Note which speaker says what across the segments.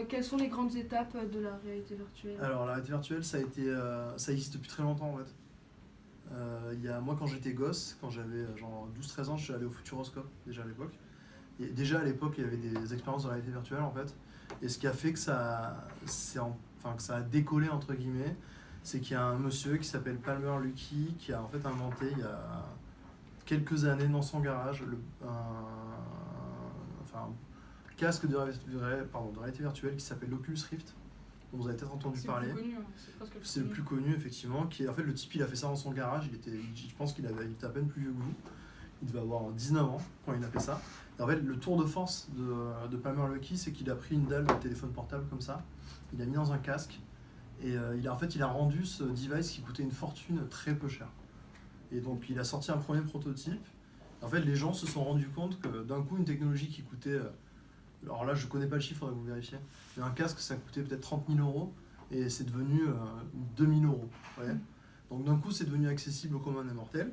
Speaker 1: quelles sont les grandes étapes de la réalité virtuelle?
Speaker 2: Alors la réalité virtuelle, ça existe depuis très longtemps en fait. Moi quand j'étais gosse, quand j'avais genre 12-13 ans, je suis allé au Futuroscope déjà à l'époque. Et déjà à l'époque, il y avait des expériences de réalité virtuelle en fait. Et ce qui a fait que que ça a décollé entre guillemets, c'est qu'il y a un monsieur qui s'appelle Palmer Luckey qui a en fait inventé il y a quelques années dans son garage un casque de réalité virtuelle qui s'appelle l'Oculus Rift. Dont vous avez peut-être entendu parler.
Speaker 1: C'est le plus connu, hein. C'est presque
Speaker 2: C'est le plus connu effectivement. En fait, le type il a fait ça dans son garage. Je pense qu'il était à peine plus vieux que vous. Il devait avoir 19 ans quand il a fait ça. Et en fait, le tour de force de Palmer Luckey, c'est qu'il a pris une dalle de téléphone portable comme ça, il l'a mis dans un casque, et il a rendu ce device qui coûtait une fortune très peu cher. Et donc, il a sorti un premier prototype. En fait, les gens se sont rendus compte que d'un coup, une technologie qui coûtait, alors là, je connais pas le chiffre, faudrait que vous vérifiez, mais un casque, ça coûtait peut-être 30 000 euros, et c'est devenu 2 000 euros. Ouais. Donc d'un coup, c'est devenu accessible au commun des mortels.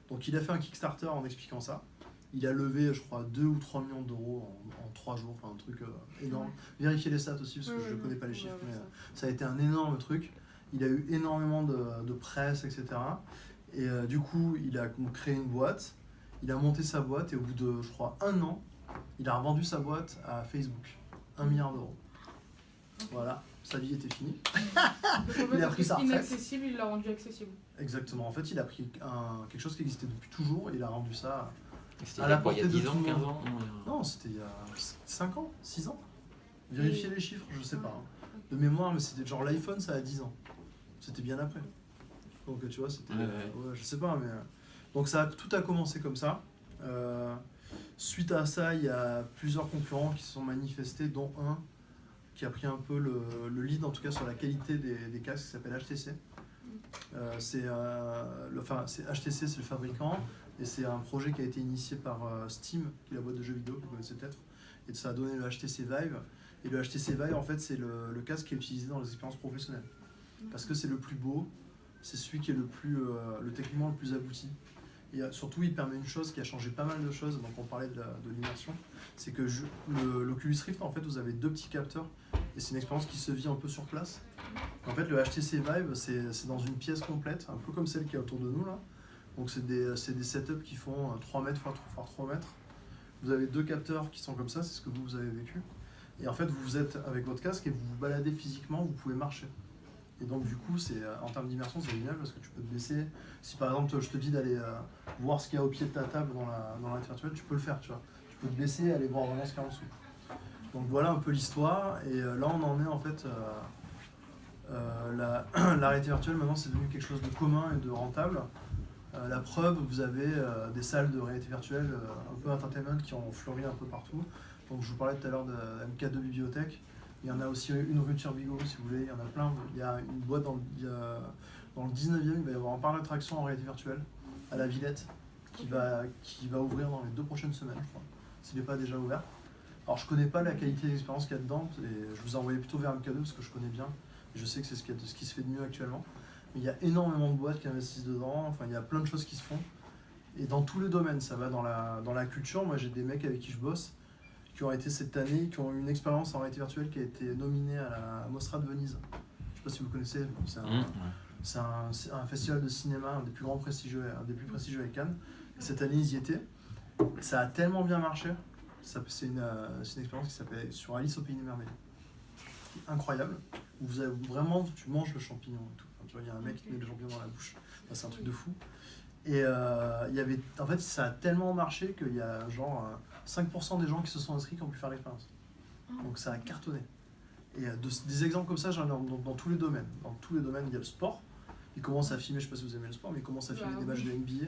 Speaker 2: Donc il a fait un Kickstarter en expliquant ça. Il a levé, je crois, 2 ou 3 millions d'euros en 3 jours, enfin un truc énorme. Vérifiez les stats aussi, parce que je ne connais pas les chiffres, mais ça a été un énorme truc. Il a eu énormément de presse, etc. Et du coup, il a créé une boîte, il a monté sa boîte, et au bout de, je crois, 1 an, il a revendu sa boîte à Facebook. 1 milliard d'euros. Voilà, sa vie était finie.
Speaker 1: Il a pris sa retraite. Inaccessible, il l'a rendu accessible.
Speaker 2: Exactement, en fait, il a pris quelque chose qui existait depuis toujours, et il a rendu ça
Speaker 3: à la portée de tout le monde. Il y a 10 ans, 15 ans?
Speaker 2: Non, c'était il y a 5 ans, 6 ans. Vérifiez les chiffres, je sais pas. Hein. De mémoire, mais c'était genre l'iPhone, ça a 10 ans. C'était bien après. Donc tu vois, c'était... Ouais, je sais pas, mais... Donc tout a commencé comme ça. Suite à ça, il y a plusieurs concurrents qui se sont manifestés, dont un qui a pris un peu le lead, en tout cas sur la qualité des casques, qui s'appelle HTC. HTC, c'est le fabricant, et c'est un projet qui a été initié par Steam, qui est la boîte de jeux vidéo que vous connaissez peut-être, et ça a donné le HTC Vive. Et le HTC Vive, en fait, c'est le casque qui est utilisé dans les expériences professionnelles, parce que c'est le plus beau, c'est celui qui est techniquement le plus abouti. Et surtout, il permet une chose qui a changé pas mal de choses, donc on parlait de l'immersion, c'est que l'Oculus Rift, en fait, vous avez 2 petits capteurs, et c'est une expérience qui se vit un peu sur place. En fait, le HTC Vive, c'est dans une pièce complète, un peu comme celle qui est autour de nous là. Donc c'est des setups qui font 3 mètres x 3 mètres. Vous avez 2 capteurs qui sont comme ça, c'est ce que vous avez vécu. Et en fait, vous êtes avec votre casque et vous vous baladez physiquement, vous pouvez marcher. Et donc du coup, en termes d'immersion, c'est génial parce que tu peux te baisser. Si par exemple, je te dis d'aller voir ce qu'il y a au pied de ta table dans la réalité virtuelle, tu peux le faire, tu vois. Tu peux te baisser et aller voir vraiment ce qu'il y a en dessous. Donc voilà un peu l'histoire. Et là, on en est en fait... la réalité virtuelle, maintenant, c'est devenu quelque chose de commun et de rentable. La preuve, vous avez des salles de réalité virtuelle un peu entertainment qui ont fleuri un peu partout. Donc je vous parlais tout à l'heure de MK2 Bibliothèque. Il y en a aussi une rue de Turbigo, si vous voulez, il y en a plein. Il y a une boîte dans le 19e, il va y avoir un parc d'attractions en réalité virtuelle à la Villette qui va ouvrir dans les 2 prochaines semaines, je crois, s'il n'est pas déjà ouvert. Alors je connais pas la qualité d'expérience qu'il y a dedans, et je vous ai envoyé plutôt vers MK2 parce que je connais bien, et je sais que c'est ce qui se fait de mieux actuellement. Mais il y a énormément de boîtes qui investissent dedans, enfin il y a plein de choses qui se font, et dans tous les domaines, ça va dans la culture. Moi j'ai des mecs avec qui je bosse, qui ont été cette année, qui ont eu une expérience en réalité virtuelle qui a été nominée à la Mostra de Venise. Je sais pas si vous connaissez, c'est un festival de cinéma, un des plus prestigieux avec Cannes. Et cette année ils y étaient. Ça a tellement bien marché. C'est une expérience qui s'appelle sur Alice au Pays des Merveilles. Incroyable. Où vous avez vraiment, tu manges le champignon et tout. Enfin, tu vois, il y a un mec qui met le champignon dans la bouche. Enfin, c'est un truc de fou. Et en fait, ça a tellement marché qu'il y a genre 5% des gens qui se sont inscrits qui ont pu faire l'expérience. Donc ça a cartonné. Et des exemples comme ça, j'en ai dans tous les domaines. Dans tous les domaines, il y a le sport. Ils commencent à filmer, je ne sais pas si vous aimez le sport, mais ils commencent à filmer des matchs de NBA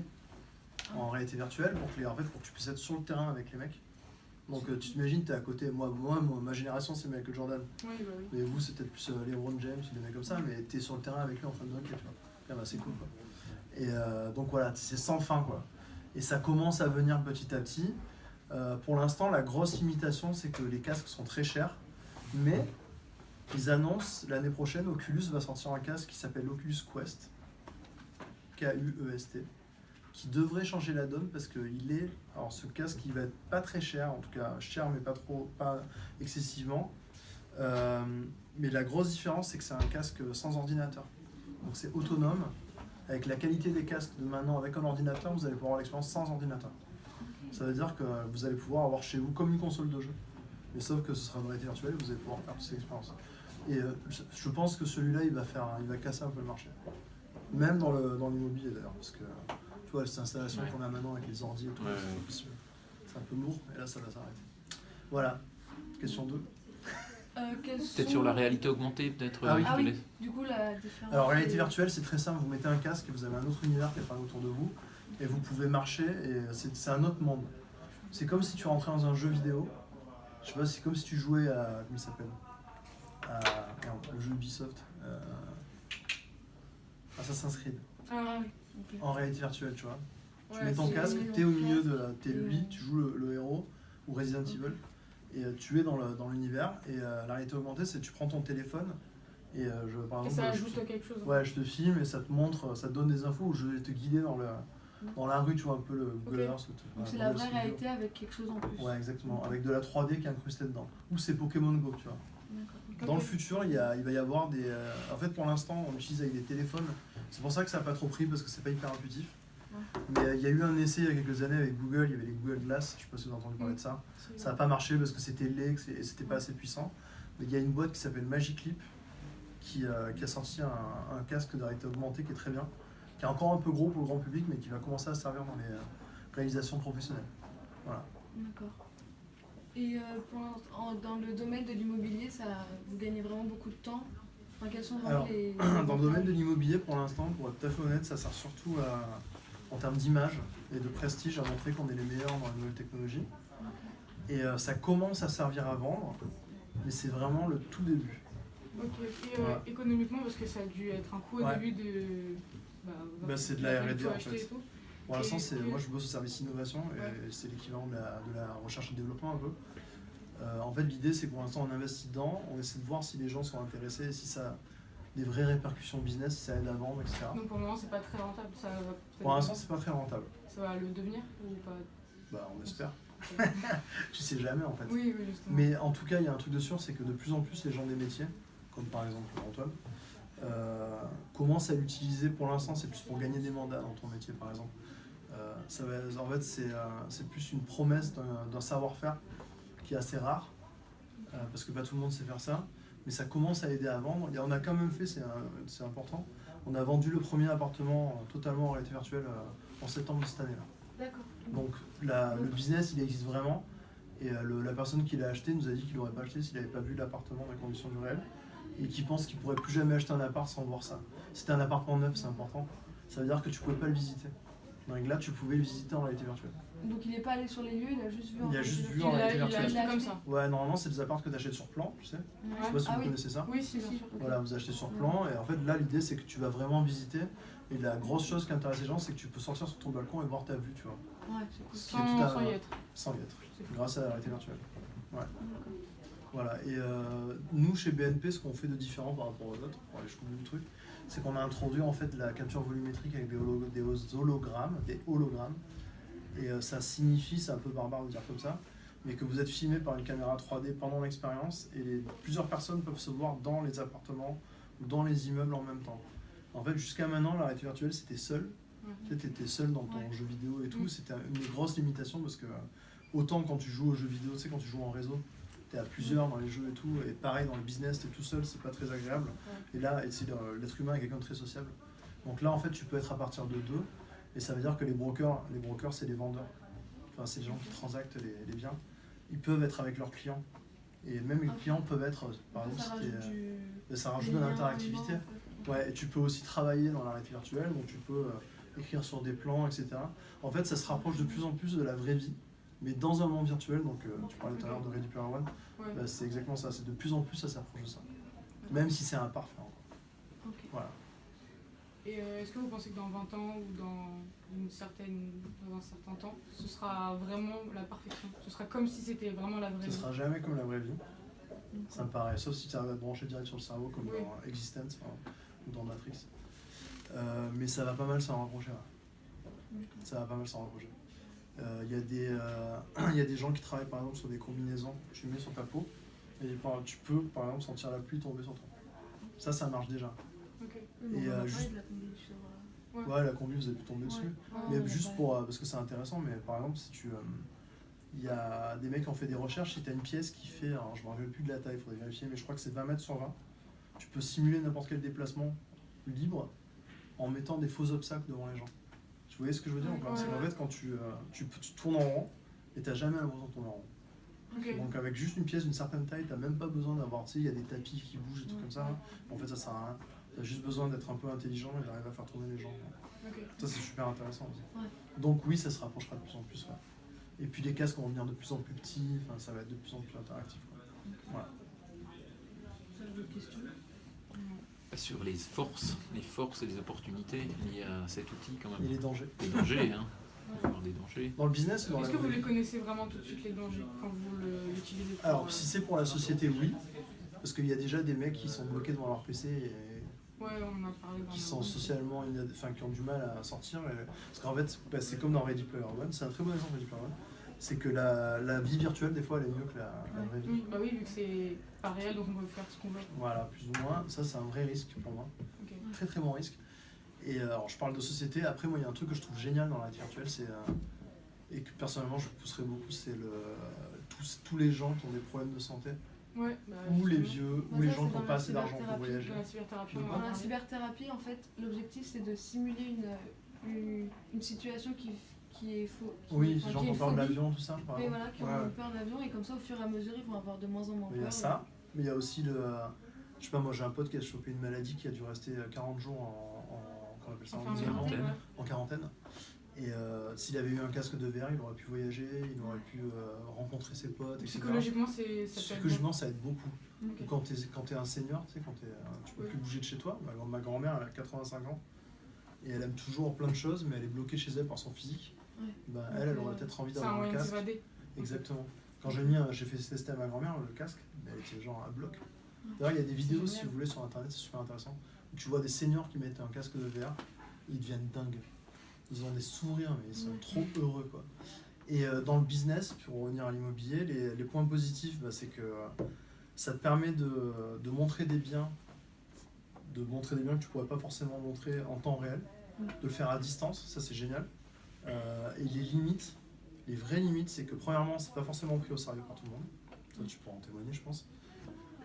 Speaker 2: en réalité virtuelle pour que tu puisses être sur le terrain avec les mecs. Donc tu t'imagines, tu es à côté. Moi, ma génération, c'est Michael Jordan.
Speaker 1: Oui.
Speaker 2: Mais vous, c'est peut-être plus LeBron James ou des mecs comme ça, mais tu es sur le terrain avec lui en train de dunker, tu vois. C'est cool, quoi. Et donc voilà, c'est sans fin, quoi. Et ça commence à venir petit à petit. Pour l'instant, la grosse limitation, c'est que les casques sont très chers, mais ils annoncent l'année prochaine, Oculus va sortir un casque qui s'appelle l'Oculus Quest, Quest, qui devrait changer la donne parce que ce casque, il va être pas très cher, en tout cas cher mais pas excessivement. Mais la grosse différence, c'est que c'est un casque sans ordinateur. Donc c'est autonome. Avec la qualité des casques de maintenant, avec un ordinateur, vous allez pouvoir avoir l'expérience sans ordinateur. Ça veut dire que vous allez pouvoir avoir chez vous comme une console de jeu. Mais sauf que ce sera une réalité virtuelle et vous allez pouvoir faire toutes ces expériences. Et je pense que celui-là, il va casser un peu le marché. Même dans l'immobilier d'ailleurs. Parce que tu vois, cette installation qu'on a maintenant avec les ordi et tout, c'est un peu lourd. Et là, ça va s'arrêter. Voilà. Question 2.
Speaker 3: Peut-être sur la réalité augmentée, peut-être.
Speaker 1: Oui. Du coup, la différence.
Speaker 2: Alors, réalité virtuelle, c'est très simple. Vous mettez un casque et vous avez un autre univers qui apparaît autour de vous. Et vous pouvez marcher et c'est un autre monde. C'est comme si tu rentrais dans un jeu vidéo. Je sais pas, c'est comme si tu jouais à. Comment il s'appelle le jeu Ubisoft. Assassin's Creed.
Speaker 1: Okay.
Speaker 2: En réalité virtuelle, tu vois. Tu mets ton casque, t'es au milieu t'es lui, tu joues le héros, ou Resident Evil. Et tu es dans l'univers, et la réalité augmentée, c'est que tu prends ton téléphone, et par exemple,
Speaker 1: ça ajoute quelque chose.
Speaker 2: Ouais, je te filme, et ça te montre, ça te donne des infos, où je vais te guider dans la rue, tu vois, un peu le Google Earth.
Speaker 1: Donc c'est la vraie réalité avec quelque chose en plus.
Speaker 2: Ouais, exactement, avec de la 3D qui est incrustée dedans. Ou c'est Pokémon Go, tu vois. Dans le futur, il va y avoir des... en fait, pour l'instant, on utilise avec des téléphones. C'est pour ça que ça n'a pas trop pris, parce que c'est pas hyper intuitif. Mais il y a eu un essai il y a quelques années avec Google, il y avait les Google Glass, je sais pas si vous avez entendu parler de ça. Ça n'a pas marché parce que c'était laid et c'était pas assez puissant. Mais il y a une boîte qui s'appelle Magic Leap qui a sorti un casque de réalité augmentée qui est très bien, qui est encore un peu gros pour le grand public, mais qui va commencer à servir dans les réalisations professionnelles. Voilà.
Speaker 1: D'accord. Et dans le domaine de l'immobilier, vous gagnez vraiment beaucoup de temps. Enfin, quels sont vraiment les
Speaker 2: dans le domaine de l'immobilier, pour l'instant, pour être tout à fait honnête, ça sert surtout en termes d'image et de prestige à montrer qu'on est les meilleurs dans les nouvelles technologies. Et ça commence à servir à vendre, mais c'est vraiment le tout début.
Speaker 1: Ok, et économiquement, parce que ça a dû être un coût au début de...
Speaker 2: c'est de la R&D en fait.
Speaker 1: Et tout.
Speaker 2: Pour l'instant, moi je bosse au service innovation et c'est l'équivalent de la recherche et développement un peu. En fait, l'idée c'est que pour l'instant on investit dedans, on essaie de voir si les gens sont intéressés, si ça a des vraies répercussions business, si ça aide à vendre, etc.
Speaker 1: Donc pour le moment, c'est pas très rentable.
Speaker 2: Pour l'instant, c'est pas très rentable.
Speaker 1: Ça va le devenir ou pas?
Speaker 2: On espère. Tu sais jamais en fait.
Speaker 1: Oui, justement.
Speaker 2: Mais en tout cas, il y a un truc de sûr, c'est que de plus en plus les gens des métiers, comme par exemple Antoine, commencent à l'utiliser. Pour l'instant, c'est plus pour gagner des mandats dans ton métier, par exemple. En fait, c'est plus une promesse d'un savoir-faire qui est assez rare, parce que pas tout le monde sait faire ça, mais ça commence à aider à vendre. Et on a quand même fait, c'est important, on a vendu le premier appartement totalement en réalité virtuelle en septembre de cette année-là.
Speaker 1: D'accord.
Speaker 2: Donc le business, il existe vraiment, et la personne qui l'a acheté nous a dit qu'il n'aurait pas acheté s'il n'avait pas vu l'appartement dans les conditions du réel, et qu'il pense qu'il ne pourrait plus jamais acheter un appart sans voir ça. Si c'était un appartement neuf, c'est important, ça veut dire que tu ne pouvais pas le visiter. Donc là, tu pouvais le visiter en réalité virtuelle.
Speaker 1: Donc il n'est pas allé sur les lieux, il a juste vu en
Speaker 2: réalité virtuelle.
Speaker 1: Il a acheté comme ça.
Speaker 2: Ouais, normalement c'est des apparts que tu achètes sur plan, tu sais. Je sais pas si vous connaissez ça.
Speaker 1: Oui, si.
Speaker 2: Voilà, vous achetez sur plan, et en fait là l'idée c'est que tu vas vraiment visiter. Et la grosse chose qui intéresse les gens, c'est que tu peux sortir sur ton balcon et voir ta vue, tu vois.
Speaker 1: Ouais, c'est cool. Sans y être.
Speaker 2: Sans y être, grâce à la réalité virtuelle. Ouais. Voilà, et nous chez BNP, ce qu'on fait de différent par rapport aux autres, pour aller jusqu'au bout du truc, c'est qu'on a introduit en fait la capture volumétrique avec des hologrammes. Et ça signifie, c'est un peu barbare de dire comme ça, mais que vous êtes filmé par une caméra 3D pendant l'expérience et plusieurs personnes peuvent se voir dans les appartements ou dans les immeubles en même temps. En fait, jusqu'à maintenant, la réalité virtuelle, c'était seul. Tu étais seul dans ton jeu vidéo et tout. C'était une des grosses limitations parce que autant quand tu joues aux jeux vidéo, tu sais, quand tu joues en réseau, tu es à plusieurs dans les jeux et tout. Et pareil, dans le business, tu es tout seul, c'est pas très agréable. Et là, l'être humain est quelqu'un de très sociable. Donc là, en fait, tu peux être à partir de 2. Et ça veut dire que les brokers, c'est les vendeurs. Enfin, c'est les gens qui transactent les biens. Ils peuvent être avec leurs clients. Et même les clients peuvent être, par exemple, ça rajoute de l'interactivité. Ouais, et tu peux aussi travailler dans la réalité virtuelle, donc tu peux écrire sur des plans, etc. En fait, ça se rapproche de plus en plus de la vraie vie, mais dans un monde virtuel. Donc, tu parlais tout à l'heure de Ready Player One. C'est exactement ça. C'est de plus en plus, ça s'approche de ça. Même si c'est imparfait. Voilà.
Speaker 1: Et est-ce que vous pensez que dans 20 ans ou dans un certain temps, ce sera vraiment la perfection? Ce sera comme si c'était vraiment la vraie vie?
Speaker 2: Ce sera jamais comme la vraie vie. Ça me paraît, sauf si tu arrives à te brancher direct sur le cerveau, comme dans Existence ou dans Matrix. Mais ça va pas mal s'en rapprocher. Ça va pas mal s'en rapprocher. Il y a des gens qui travaillent par exemple sur des combinaisons que tu mets sur ta peau Et tu peux, par exemple, sentir la pluie tomber sur toi. Ça marche déjà.
Speaker 1: Ok.
Speaker 2: Et
Speaker 4: On va
Speaker 2: juste-
Speaker 4: parler de la combi sur...
Speaker 2: Ouais, la combi, vous avez pu tomber dessus.
Speaker 4: Ouais.
Speaker 2: Mais
Speaker 4: on va
Speaker 2: juste
Speaker 4: pas-
Speaker 2: pour. Parce que c'est intéressant, mais par exemple, si tu. Il y a des mecs qui ont fait des recherches. Si tu as une pièce qui fait. Alors, je me rappelle plus de la taille, il faudrait vérifier, mais je crois que c'est 20 mètres sur 20. Tu peux simuler n'importe quel déplacement libre en mettant des faux obstacles devant les gens. Tu voyez ce que je veux dire ou pas?
Speaker 1: Ouais,
Speaker 2: C'est qu'en
Speaker 1: ouais.
Speaker 2: fait, quand tu tournes en rond et tu n'as jamais l'impression de tourner en rond.
Speaker 1: Ok.
Speaker 2: Donc, avec juste une pièce d'une certaine taille, tu n'as même pas besoin d'avoir. Tu sais, il y a des tapis qui bougent et tout comme ça. Hein. En fait, ça sert à rien. Tu as juste besoin d'être un peu intelligent et d'arriver à faire tourner les gens.
Speaker 1: Ok.
Speaker 2: Ça, c'est super intéressant aussi.
Speaker 4: Ouais.
Speaker 2: Donc oui, ça se rapprochera de plus en plus. Ouais. Et puis les casques vont devenir de plus en plus petits, enfin, ça va être de plus en plus interactif. Quoi. Voilà.
Speaker 4: Ça, d'autres questions?
Speaker 3: Sur les forces et les opportunités liées à cet outil quand
Speaker 2: Et
Speaker 3: même.
Speaker 2: les dangers.
Speaker 3: Des dangers, hein. Il peut y avoir des dangers.
Speaker 2: Dans le business ou dans
Speaker 1: Est-ce
Speaker 2: la
Speaker 1: que vous
Speaker 2: vraie
Speaker 1: les
Speaker 2: vie?
Speaker 1: connaissez vraiment tout de suite les dangers quand vous l'utilisez pour,
Speaker 2: Alors, si c'est pour la société, oui. Parce qu'il y a déjà des mecs qui sont bloqués devant leur PC et
Speaker 1: Ouais, on en a parlé dans
Speaker 2: qui
Speaker 1: le-
Speaker 2: sont socialement, enfin, qui ont du mal à sortir. Parce qu'en fait, bah, c'est comme dans Ready Player One, c'est un très bon exemple Ready Player One. C'est que la vie virtuelle, des fois, elle est mieux que la vraie vie.
Speaker 1: Oui, bah oui, vu que c'est pas réel, donc on peut faire ce qu'on veut.
Speaker 2: Voilà, plus ou moins. Ça, c'est un vrai risque pour moi.
Speaker 1: Ok.
Speaker 2: Très très bon risque. Et alors, je parle de société. Après, moi, il y a un truc que je trouve génial dans la vie virtuelle, c'est et que personnellement je pousserais beaucoup, c'est tous les gens qui ont des problèmes de santé,
Speaker 1: Ouais, bah,
Speaker 2: ou les
Speaker 1: justement.
Speaker 2: vieux,
Speaker 4: Bah,
Speaker 2: ou les
Speaker 4: ça,
Speaker 2: gens
Speaker 4: c'est
Speaker 2: qui
Speaker 4: dans
Speaker 2: n'ont
Speaker 4: la
Speaker 2: pas assez d'argent pour
Speaker 4: cyberthérapie.
Speaker 2: voyager.
Speaker 1: Dans la cyberthérapie,
Speaker 2: De
Speaker 1: on en
Speaker 2: quoi
Speaker 1: a
Speaker 4: Dans la
Speaker 1: parlé.
Speaker 4: cyberthérapie, en fait, l'objectif c'est de simuler une situation qui est faux.
Speaker 2: Oui, ces gens qui ont peur de l'avion, tout ça. par
Speaker 4: Oui,
Speaker 2: exemple.
Speaker 4: voilà, qui
Speaker 2: Ouais,
Speaker 4: ont
Speaker 2: ouais.
Speaker 4: peur de l'avion et comme ça, au fur et à mesure, ils vont avoir de moins en moins
Speaker 2: Mais il y a
Speaker 4: peur.
Speaker 2: ça, mais il y a aussi je sais pas, moi j'ai un pote qui a chopé une maladie qui a dû rester 40 jours qu'on appelle ça, en
Speaker 1: Enfin,
Speaker 2: isolement,
Speaker 3: quarantaine.
Speaker 1: ouais.
Speaker 2: en quarantaine. Et s'il avait eu un casque de VR, il aurait pu voyager, il aurait pu rencontrer ses potes, etc.
Speaker 1: Psychologiquement, ça peut être
Speaker 2: Psychologiquement, ça aide beaucoup.
Speaker 1: bon.
Speaker 2: Ou
Speaker 1: Ok.
Speaker 2: quand t'es un senior, tu sais, tu peux
Speaker 1: Ouais.
Speaker 2: plus bouger de chez toi. Ma grand-mère, elle a 85 ans et elle aime toujours plein de choses, mais elle est bloquée chez elle par son physique.
Speaker 4: Ouais.
Speaker 2: Bah, elle
Speaker 4: Donc,
Speaker 2: aurait peut-être envie
Speaker 1: C'est un
Speaker 2: d'avoir un
Speaker 1: moyen de
Speaker 2: casque.
Speaker 1: s'évader.
Speaker 2: Exactement. Quand j'ai fait tester à ma grand-mère le casque, elle était genre à bloc. D'ailleurs, il y a des vidéos,
Speaker 4: génial.
Speaker 2: si vous voulez, sur internet, c'est super intéressant. Où tu vois des seniors qui mettent un casque de VR, ils deviennent dingues. Ils ont des sourires, mais ils sont trop heureux, quoi. Et dans le business, pour revenir à l'immobilier, les points positifs, bah, c'est que ça te permet de montrer des biens, que tu pourrais pas forcément montrer en temps réel, de le faire à distance, ça c'est génial. Et les limites, les vraies limites, c'est que premièrement, c'est pas forcément pris au sérieux par tout le monde. Ça, tu pourras en témoigner, je pense.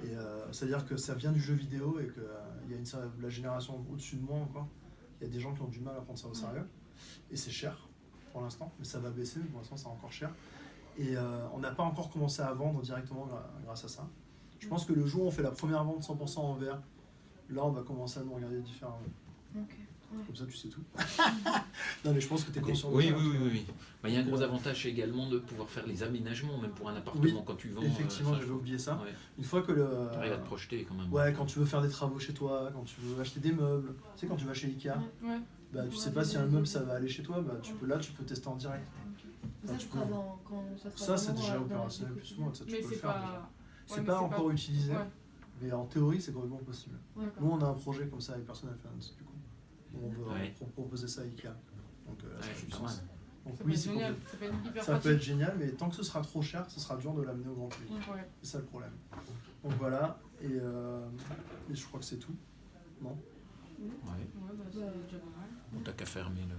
Speaker 2: Et c'est-à-dire que ça vient du jeu vidéo et qu'il y a la génération au-dessus de moi encore, il y a des gens qui ont du mal à prendre ça au sérieux. Et c'est cher pour l'instant, mais ça va baisser, mais pour l'instant c'est encore cher. Et on n'a pas encore commencé à vendre directement grâce à ça. Je pense que le jour où on fait la première vente 100% en VR, là on va commencer à nous regarder différemment.
Speaker 4: Ok.
Speaker 2: Comme ça tu sais tout. Non mais je pense que tu es conscient de
Speaker 3: Oui,
Speaker 2: ça.
Speaker 3: oui. Bah, il y a un gros avantage également de pouvoir faire les aménagements, même pour un appartement
Speaker 2: Oui,
Speaker 3: quand tu vends.
Speaker 2: Effectivement, j'avais oublié ça.
Speaker 3: Ouais.
Speaker 2: Une fois que
Speaker 3: Tu arrives à te projeter quand même.
Speaker 2: Ouais, quand tu veux faire des travaux chez toi, quand tu veux acheter des meubles, tu sais, quand tu vas chez Ikea,
Speaker 1: Ouais.
Speaker 2: bah, tu sais pas si un meuble ça va aller chez toi, bah, tu peux tester en direct.
Speaker 4: Ça,
Speaker 2: tu
Speaker 4: ce sera
Speaker 2: peux-
Speaker 4: quand ça sera
Speaker 2: Ça, c'est
Speaker 4: vraiment
Speaker 2: déjà
Speaker 4: dans la
Speaker 2: opérationnel
Speaker 4: vie
Speaker 2: plus souvent, ça tu
Speaker 1: Mais
Speaker 2: peux le
Speaker 1: c'est
Speaker 2: faire
Speaker 1: pas.
Speaker 2: déjà.
Speaker 1: Ouais,
Speaker 2: C'est
Speaker 1: mais
Speaker 2: pas encore utilisé,
Speaker 1: Ouais.
Speaker 2: mais en théorie, c'est complètement possible.
Speaker 1: D'accord.
Speaker 2: Nous, on a un projet comme ça avec Personal Finance, du coup. On veut
Speaker 3: Ouais.
Speaker 2: proposer ça à Ikea. Donc, ça
Speaker 3: Ouais,
Speaker 2: fait du
Speaker 3: pas
Speaker 2: sens.
Speaker 3: mal.
Speaker 2: Donc,
Speaker 1: Ça peut
Speaker 2: oui,
Speaker 1: être
Speaker 2: c'est
Speaker 1: génial,
Speaker 2: complet-
Speaker 1: ça peut être hyper
Speaker 2: ça peut
Speaker 1: pratique.
Speaker 2: être génial, mais tant que ce sera trop cher, ce sera dur de l'amener au grand public.
Speaker 1: Ouais.
Speaker 2: C'est ça le problème. Donc voilà, et je crois que c'est tout. Non
Speaker 3: Ouais.
Speaker 1: Ouais, bah, c'est
Speaker 4: Ouais.
Speaker 1: déjà pas mal.
Speaker 3: Bon, t'as qu'à fermer le.